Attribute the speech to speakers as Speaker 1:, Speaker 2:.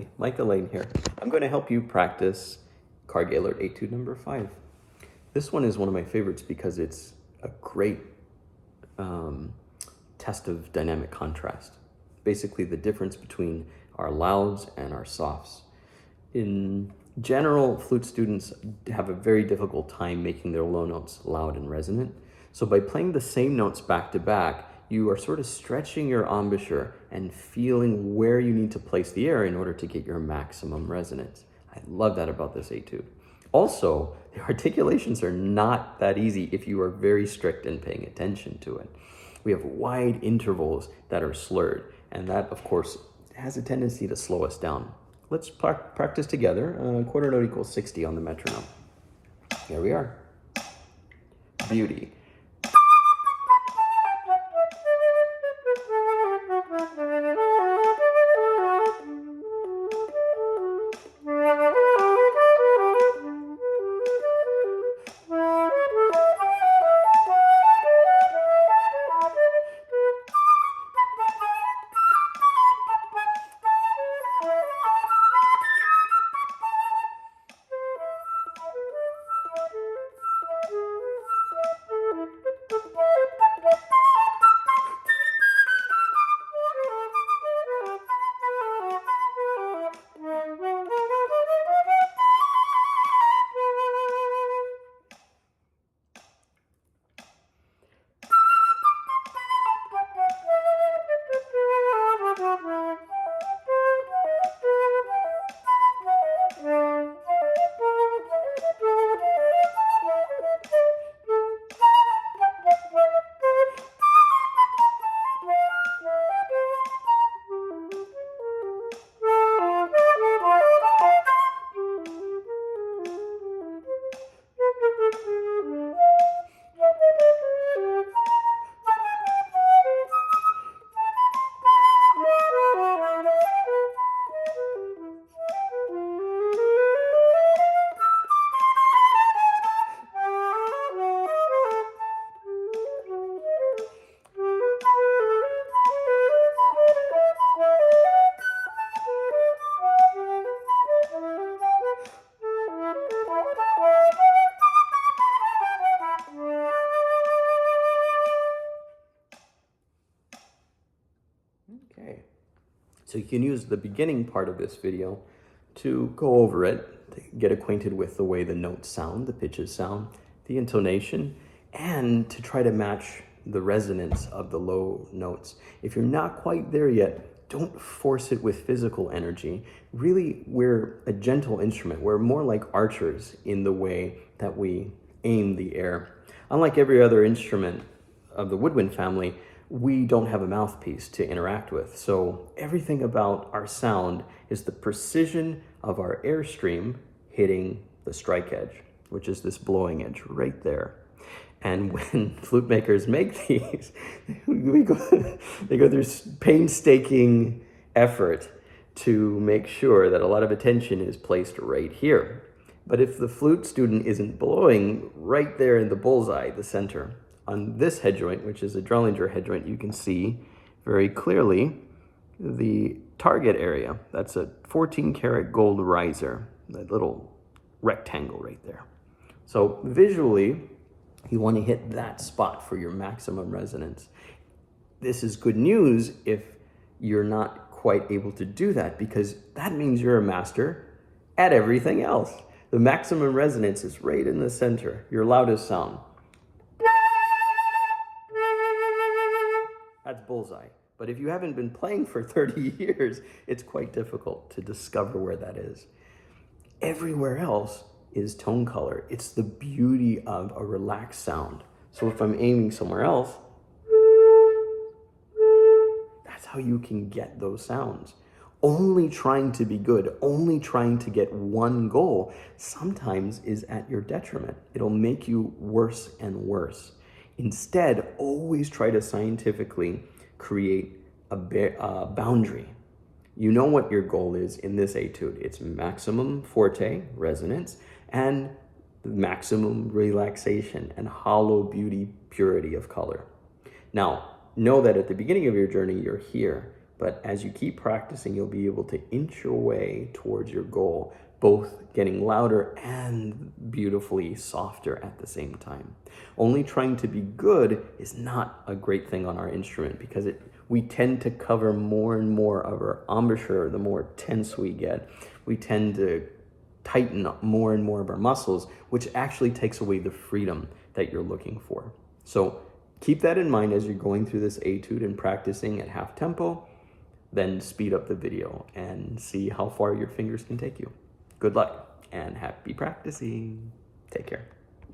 Speaker 1: Hi, Micah Lane here. I'm going to help you practice Karg Elert Etude number 5. This one is one of my favorites because it's a great test of dynamic contrast. Basically, the difference between our louds and our softs. In general, flute students have a very difficult time making their low notes loud and resonant. So by playing the same notes back to back, you are sort of stretching your embouchure and feeling where you need to place the air in order to get your maximum resonance. I love that about this etude. Also, the articulations are not that easy if you are very strict in paying attention to it. We have wide intervals that are slurred, and that, of course, has a tendency to slow us down. Let's practice together. Quarter note equals 60 on the metronome. Here we are. Beauty. Okay, so you can use the beginning part of this video to go over it, to get acquainted with the way the notes sound, the pitches sound, the intonation, and to try to match the resonance of the low notes. If you're not quite there yet, don't force it with physical energy. Really, we're a gentle instrument. We're more like archers in the way that we aim the air. Unlike every other instrument of the woodwind family, we don't have a mouthpiece to interact with. So everything about our sound is the precision of our airstream hitting the strike edge, which is this blowing edge right there. And when flute makers make these, they go through painstaking effort to make sure that a lot of attention is placed right here. But if the flute student isn't blowing right there in the bullseye, the center, on this head joint, which is a Drollinger head joint, you can see very clearly the target area. That's a 14-karat gold riser, that little rectangle right there. So visually, you want to hit that spot for your maximum resonance. This is good news if you're not quite able to do that, because that means you're a master at everything else. The maximum resonance is right in the center, your loudest sound. That's bullseye. But if you haven't been playing for 30 years, it's quite difficult to discover where that is. Everywhere else is tone color. It's the beauty of a relaxed sound. So if I'm aiming somewhere else, that's how you can get those sounds. Only trying to be good, only trying to get one goal, sometimes is at your detriment. It'll make you worse and worse. Instead, always try to scientifically create a boundary. You know what your goal is in this etude. It's maximum forte, resonance, and maximum relaxation and hollow beauty, purity of color. Now, know that at the beginning of your journey, you're here, But as you keep practicing, you'll be able to inch your way towards your goal, both getting louder and beautifully softer at the same time. Only trying to be good is not a great thing on our instrument, because we tend to cover more and more of our embouchure the more tense we get. We tend to tighten up more and more of our muscles, which actually takes away the freedom that you're looking for. So keep that in mind as you're going through this etude and practicing at half tempo. Then speed up the video and see how far your fingers can take you. Good luck and happy practicing. Take care.